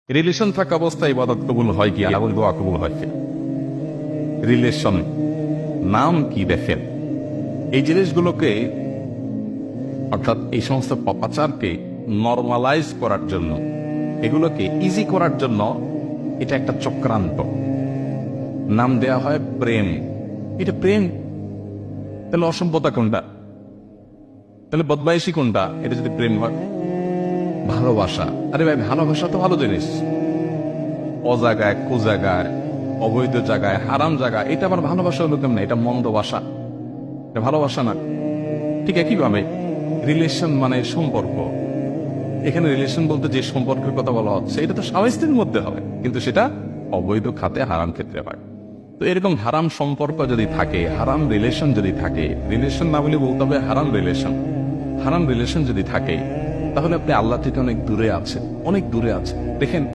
Relation থাকা অবস্থায় ইবাদত কবুল হয় কি, এবং দোয়া কবুল হয় কি? রিলেশন নাম কি দেখেন, এই জিনিসগুলোকে অর্থাৎ এই সমস্ত পাপাচারকে নর্মালাইজ করার জন্য, এগুলোকে ইজি করার জন্য এটা একটা চক্রান্ত। নাম দেয়া হয় প্রেম। এটা প্রেম, তাহলে অসভ্যতা কোনটা? তাহলে বদমাইশি কোনটা? এটা যদি প্রেম হয়। ভালোবাসা, আরে ভাই ভালোবাসা তো ভালো জিনিস। অজাগায়, কুজাগায়, অবৈধ জায়গায়, হারাম জায়গায়, এটা আবার ভালোবাসা হলো কেমন? এটা মন্দ বাসা, এটা ভালোবাসা না। ঠিক একইভাবে রিলেশন মানে সম্পর্ক। এখানে রিলেশন বলতে যে সম্পর্কের কথা বলা হচ্ছে এটা তো স্বামী স্ত্রীর মধ্যে হয়, কিন্তু সেটা অবৈধ খাতে, হারাম ক্ষেত্রে হয়। তো এরকম হারাম সম্পর্ক যদি থাকে, হারাম রিলেশন যদি থাকে, রিলেশন না বলে বলতে হবে হারাম রিলেশন, হারাম রিলেশন যদি থাকে, তাহলে আপনি আল্লাহ থেকে অনেক দূরে আছেন, অনেক দূরে আছেন। দেখেন